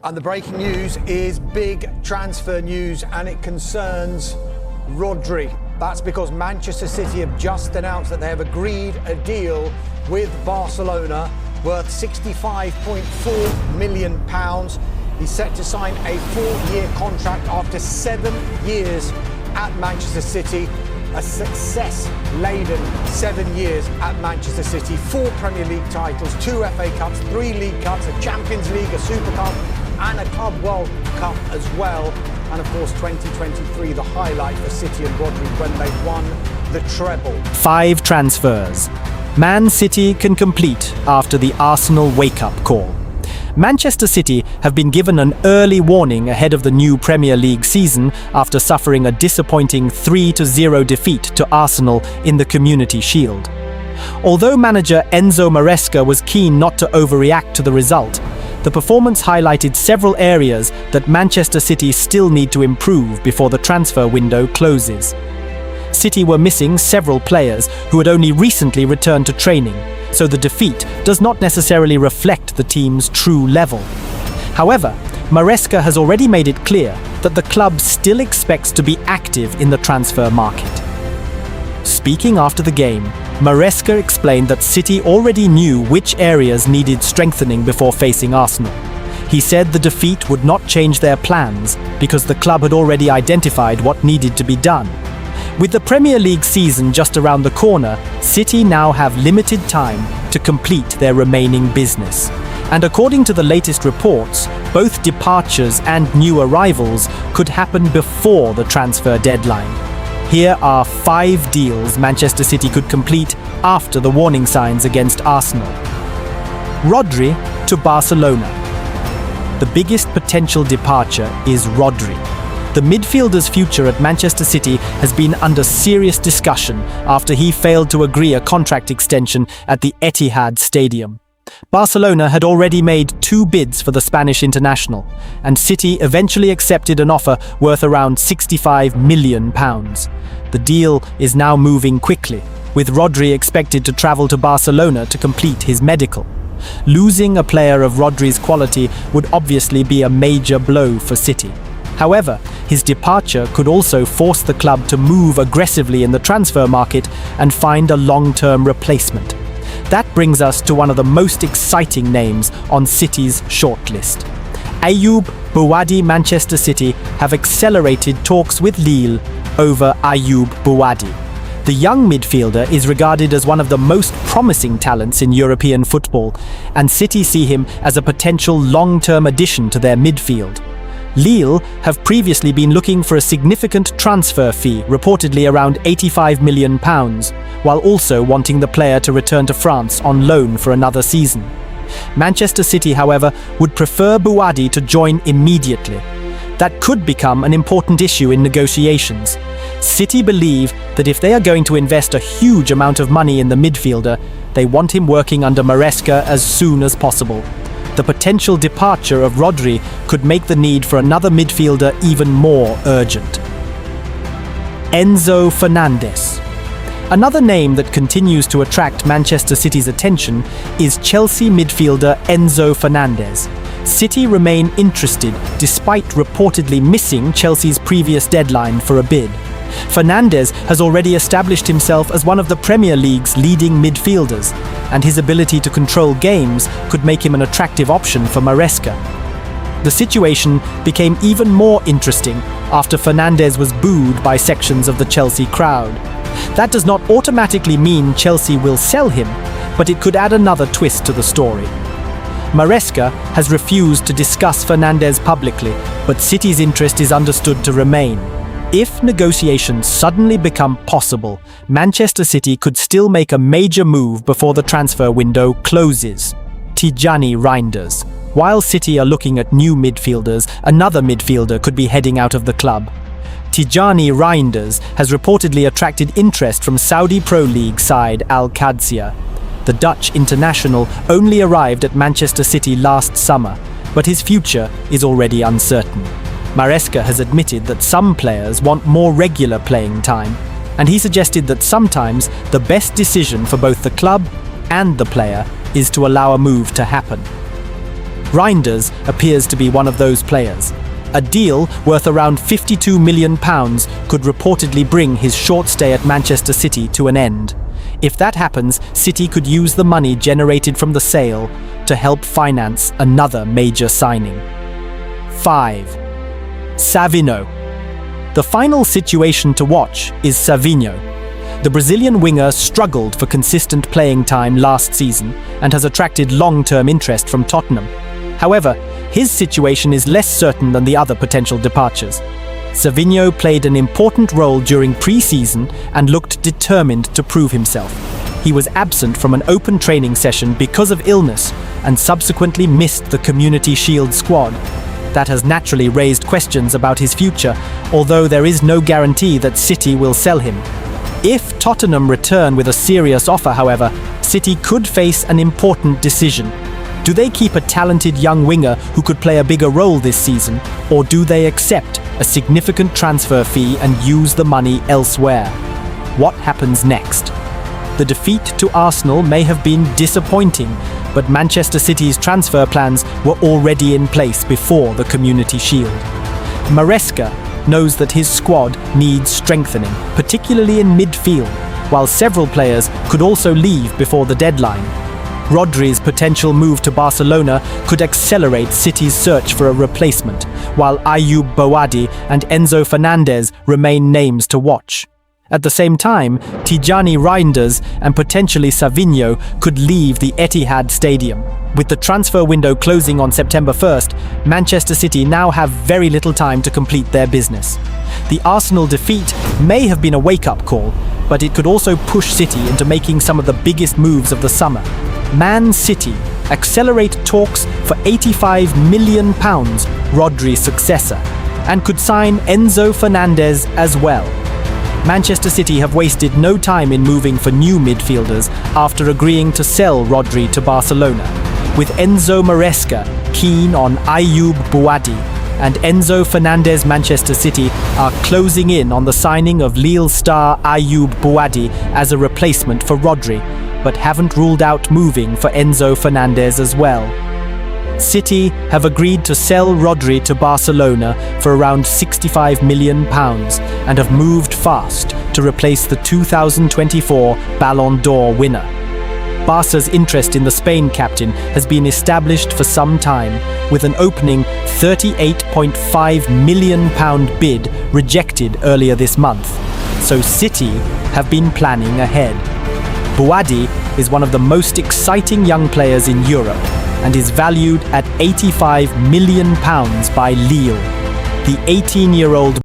And the breaking news is big transfer news, and it concerns Rodri. That's because Manchester City have just announced that they have agreed a deal with Barcelona worth £65.4 million. He's set to sign a 4-year contract after 7 years at Manchester City. A success-laden 7 years at Manchester City. 4 Premier League titles, 2 FA Cups, 3 League Cups, a Champions League, a Super Cup, and a Club World Cup as well. And of course 2023, the highlight for City and Rodri when they won the treble. 5 transfers. Man City can complete after the Arsenal wake-up call. Manchester City have been given an early warning ahead of the new Premier League season after suffering a disappointing 3-0 defeat to Arsenal in the Community Shield. Although manager MArescA was keen not to overreact to the result, the performance highlighted several areas that Manchester City still need to improve before the transfer window closes. City were missing several players who had only recently returned to training, so the defeat does not necessarily reflect the team's true level. However, MArescA has already made it clear that the club still expects to be active in the transfer market. Speaking after the game, MArescA explained that City already knew which areas needed strengthening before facing Arsenal. He said the defeat would not change their plans because the club had already identified what needed to be done. With the Premier League season just around the corner, City now have limited time to complete their remaining business. And according to the latest reports, both departures and new arrivals could happen before the transfer deadline. Here are 5 deals Manchester City could complete after the warning signs against Arsenal. Rodri to Barcelona. The biggest potential departure is Rodri. The midfielder's future at Manchester City has been under serious discussion after he failed to agree a contract extension at the Etihad stadium. Barcelona had already made 2 bids for the Spanish international, and City eventually accepted an offer worth around £65 million. The deal is now moving quickly, with Rodri expected to travel to Barcelona to complete his medical. Losing a player of Rodri's quality would obviously be a major blow for City. However, his departure could also force the club to move aggressively in the transfer market and find a long-term replacement. That brings us to one of the most exciting names on City's shortlist. Ayoub Bouadi. Manchester City have accelerated talks with Lille over Ayoub Bouadi. The young midfielder is regarded as one of the most promising talents in European football, and City see him as a potential long-term addition to their midfield. Lille have previously been looking for a significant transfer fee, reportedly around £85 million, while also wanting the player to return to France on loan for another season. Manchester City, however, would prefer Bouadi to join immediately. That could become an important issue in negotiations. City believe that if they are going to invest a huge amount of money in the midfielder, they want him working under MArescA as soon as possible. The potential departure of Rodri could make the need for another midfielder even more urgent. Enzo Fernandez. Another name that continues to attract Manchester City's attention is Chelsea midfielder Enzo Fernandez. City remain interested despite reportedly missing Chelsea's previous deadline for a bid. Fernandez has already established himself as one of the Premier League's leading midfielders, and his ability to control games could make him an attractive option for MArescA. The situation became even more interesting after Fernandez was booed by sections of the Chelsea crowd. That does not automatically mean Chelsea will sell him, but it could add another twist to the story. MArescA has refused to discuss Fernandez publicly, but City's interest is understood to remain. If negotiations suddenly become possible, Manchester City could still make a major move before the transfer window closes. Tijjani Reinders. While City are looking at new midfielders, another midfielder could be heading out of the club. Tijjani Reinders has reportedly attracted interest from Saudi Pro League side Al Qadsiya. The Dutch international only arrived at Manchester City last summer, but his future is already uncertain. MArescA has admitted that some players want more regular playing time, and he suggested that sometimes the best decision for both the club and the player is to allow a move to happen. Reinders appears to be one of those players. A deal worth around £52 million could reportedly bring his short stay at Manchester City to an end. If that happens, City could use the money generated from the sale to help finance another major signing. 5. Savinho. The final situation to watch is Savinho. The Brazilian winger struggled for consistent playing time last season and has attracted long-term interest from Tottenham. However, his situation is less certain than the other potential departures. Savinho played an important role during pre-season and looked determined to prove himself. He was absent from an open training session because of illness and subsequently missed the Community Shield squad. That has naturally raised questions about his future, although there is no guarantee that City will sell him. If Tottenham return with a serious offer, however, City could face an important decision. Do they keep a talented young winger who could play a bigger role this season, or do they accept a significant transfer fee and use the money elsewhere? What happens next? The defeat to Arsenal may have been disappointing, but Manchester City's transfer plans were already in place before the Community Shield. MArescA knows that his squad needs strengthening, particularly in midfield, while several players could also leave before the deadline. Rodri's potential move to Barcelona could accelerate City's search for a replacement, while Ayoub Boadi and Enzo Fernandez remain names to watch. At the same time, Tijani Reinders and potentially Savinho could leave the Etihad stadium. With the transfer window closing on September 1st, Manchester City now have very little time to complete their business. The Arsenal defeat may have been a wake-up call, but it could also push City into making some of the biggest moves of the summer. Man City accelerate talks for £85 million, Rodri's successor, and could sign Enzo Fernandez as well. Manchester City have wasted no time in moving for new midfielders after agreeing to sell Rodri to Barcelona, with Enzo MArescA keen on Ayoub Boadi, and Enzo Fernandez. Manchester City are closing in on the signing of Lille star Ayoub Boadi as a replacement for Rodri, but haven't ruled out moving for Enzo Fernandez as well. City have agreed to sell Rodri to Barcelona for around £65 million and have moved fast to replace the 2024 Ballon d'Or winner. Barca's interest in the Spain captain has been established for some time, with an opening £38.5 million bid rejected earlier this month, so City have been planning ahead. Boadi is one of the most exciting young players in Europe and is valued at £85 million by Lille. The 18-year-old